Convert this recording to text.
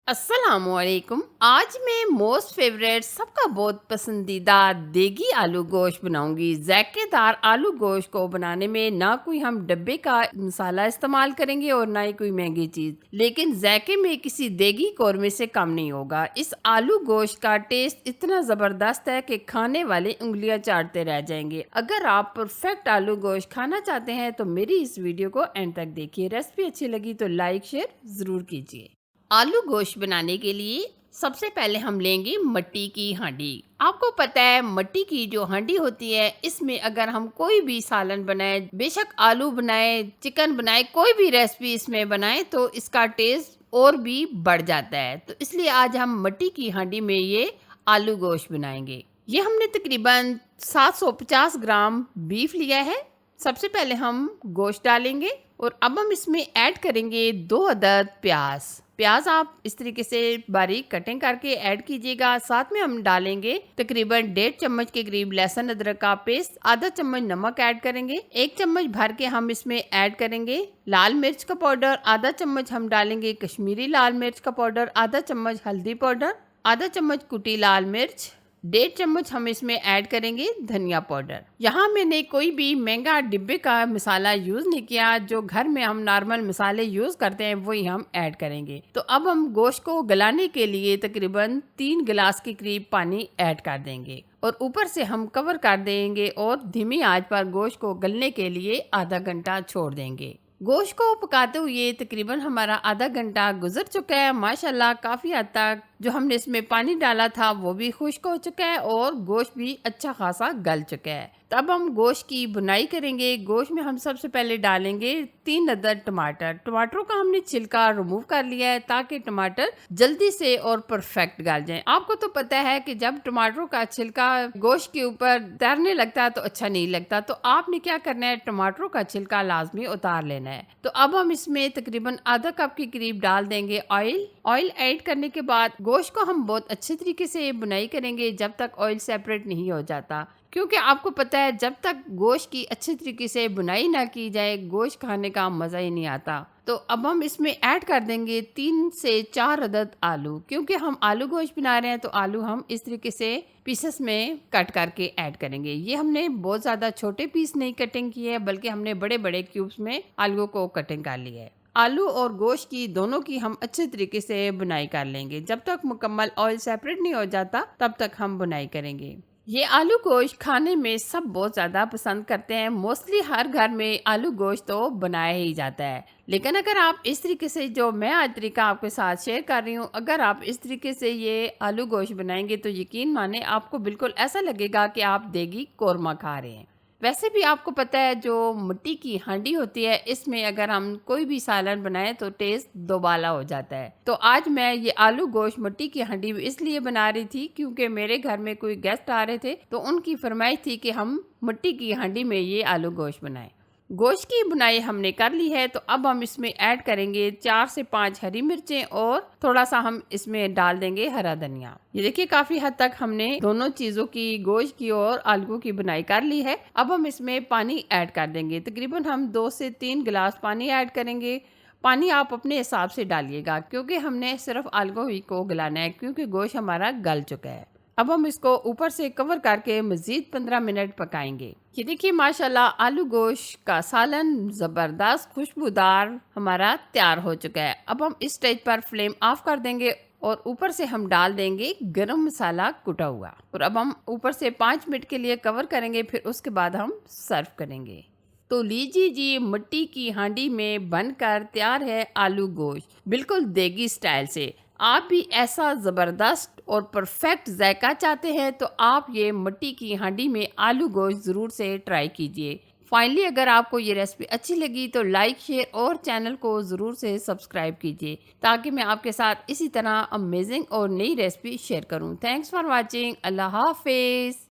अस्सलामुअलैकुम। आज मैं मोस्ट फेवरेट सबका बहुत पसंदीदा देगी आलू गोश्त बनाऊंगी। जायकेदार आलू गोश्त को बनाने में ना कोई हम डब्बे का मसाला इस्तेमाल करेंगे और ना ही कोई महंगी चीज़, लेकिन जायके में किसी देगी कौरमे से कम नहीं होगा। इस आलू गोश्त का टेस्ट इतना ज़बरदस्त है कि खाने वाले उंगलियां चाटते रह जाएंगे। अगर आप परफेक्ट आलू गोश्त खाना चाहते हैं तो मेरी इस वीडियो को एंड तक देखिए। रेसिपी अच्छी लगी तो लाइक शेयर ज़रूर कीजिए। आलू गोश्त बनाने के लिए सबसे पहले हम लेंगे मिट्टी की हांडी। आपको पता है मिट्टी की जो हांडी होती है, इसमें अगर हम कोई भी सालन बनाए, बेशक आलू बनाए, चिकन बनाए, कोई भी रेसिपी इसमें बनाए तो इसका टेस्ट और भी बढ़ जाता है। तो इसलिए आज हम मिट्टी की हांडी में ये आलू गोश्त बनाएंगे। ये हमने तकरीबन 750 ग्राम बीफ लिया है। सबसे पहले हम गोश्त डालेंगे और अब हम इसमें ऐड करेंगे 2 अदद प्याज। प्याज आप इस तरीके से बारीक कटिंग करके ऐड कीजिएगा। साथ में हम डालेंगे तकरीबन 1.5 चम्मच के करीब लहसुन अदरक का पेस्ट, आधा चम्मच नमक ऐड करेंगे, 1 चम्मच भर के हम इसमें ऐड करेंगे लाल मिर्च का पाउडर, आधा चम्मच हम डालेंगे कश्मीरी लाल मिर्च का पाउडर, आधा चम्मच हल्दी पाउडर, आधा चम्मच कुटी लाल मिर्च, 1.5 चम्मच हम इसमें ऐड करेंगे धनिया पाउडर। यहाँ मैंने कोई भी महंगा डिब्बे का मसाला यूज नहीं किया, जो घर में हम नॉर्मल मसाले यूज करते हैं वही हम ऐड करेंगे। तो अब हम गोश्त को गलाने के लिए तकरीबन 3 गिलास के करीब पानी ऐड कर देंगे और ऊपर से हम कवर कर देंगे और धीमी आंच पर गोश्त को गलने के लिए आधा घंटा छोड़ देंगे। गोश्त को पकाते हुए तकरीबन हमारा आधा घंटा गुजर चुका है। माशाल्लाह काफ़ी हद तक जो हमने इसमें पानी डाला था वो भी खुश्क हो चुका है और गोश्त भी अच्छा खासा गल चुका है। तब हम गोश्त की बुनाई करेंगे। गोश्त में हम सबसे पहले डालेंगे 3 अदद टमाटर। टमाटरों का हमने छिलका रिमूव कर लिया है ताकि टमाटर जल्दी से और परफेक्ट गल जाए। आपको तो पता है कि जब टमाटरों का छिलका गोश्त के ऊपर तैरने लगता है तो अच्छा नहीं लगता, तो आपने क्या करना है, टमाटरों का छिलका लाजमी उतार लेना है। तो अब हम इसमें तकरीबन आधा कप के करीब डाल देंगे ऑयल। ऑयल ऐड करने के बाद गोश्त को हम बहुत अच्छे तरीके से बुनाई करेंगे जब तक ऑयल सेपरेट नहीं हो जाता, क्योंकि आपको पता है जब तक गोश्त की अच्छे तरीके से बुनाई ना की जाए गोश्त खाने का मज़ा ही नहीं आता। तो अब हम इसमें ऐड कर देंगे 3 से 4 अदद आलू। क्योंकि हम आलू गोश्त बना रहे हैं तो आलू हम इस तरीके से पीसेस में कट करके ऐड करेंगे। ये हमने बहुत ज़्यादा छोटे पीस नहीं कटिंग किए हैं, बल्कि हमने बड़े बड़े क्यूब्स में आलू को कटिंग कर लिया है। आलू और गोश्त की दोनों की हम अच्छे तरीके से बुनाई कर लेंगे। जब तक मुकम्मल ऑयल सेपरेट नहीं हो जाता तब तक हम बुनाई करेंगे। ये आलू गोश्त खाने में सब बहुत ज़्यादा पसंद करते हैं। मोस्टली हर घर में आलू गोश्त तो बनाया ही जाता है, लेकिन अगर आप इस तरीके से जो मैं आज तरीका आपके साथ शेयर कर रही हूँ, अगर आप इस तरीके से ये आलू गोश्त बनाएंगे तो यकीन माने आपको बिल्कुल ऐसा लगेगा कि आप देगी कौरमा खा रहे हैं। वैसे भी आपको पता है जो मिट्टी की हांडी होती है, इसमें अगर हम कोई भी सालन बनाएं तो टेस्ट दोबाला हो जाता है। तो आज मैं ये आलू गोश्त मिट्टी की हांडी में इसलिए बना रही थी क्योंकि मेरे घर में कोई गेस्ट आ रहे थे तो उनकी फरमाइश थी कि हम मिट्टी की हांडी में ये आलू गोश्त बनाएं। गोश्त की बुनाई हमने कर ली है, तो अब हम इसमें ऐड करेंगे 4 से 5 हरी मिर्चें और थोड़ा सा हम इसमें डाल देंगे हरा धनिया। ये देखिए काफी हद तक हमने दोनों चीजों की, गोश्त की और आलू की बुनाई कर ली है। अब हम इसमें पानी ऐड कर देंगे। तकरीबन हम 2 से 3 गिलास पानी ऐड करेंगे। पानी आप अपने हिसाब से डालिएगा क्योंकि हमने सिर्फ आलू ही को गलाना है, क्योंकि गोश्त हमारा गल चुका है। अब हम इसको ऊपर से कवर करके मजीद 15 मिनट पकाएंगे। ये देखिए माशाल्लाह आलू गोश्त का सालन ज़बरदस्त खुशबूदार हमारा तैयार हो चुका है। अब हम इस स्टेज पर फ्लेम ऑफ कर देंगे और ऊपर से हम डाल देंगे गरम मसाला कुटा हुआ और अब हम ऊपर से 5 मिनट के लिए कवर करेंगे, फिर उसके बाद हम सर्व करेंगे। तो लीजिए जी, मिट्टी की हांडी में बनकर तैयार है आलू गोश्त, बिल्कुल देगी स्टाइल से। आप भी ऐसा ज़बरदस्त और परफेक्ट जायका चाहते हैं तो आप ये मिट्टी की हांडी में आलू गोश्त ज़रूर से ट्राई कीजिए। फाइनली अगर आपको ये रेसिपी अच्छी लगी तो लाइक शेयर और चैनल को ज़रूर से सब्सक्राइब कीजिए ताकि मैं आपके साथ इसी तरह अमेजिंग और नई रेसिपी शेयर करूं। Thanks for watching. अल्लाह हाफिज़।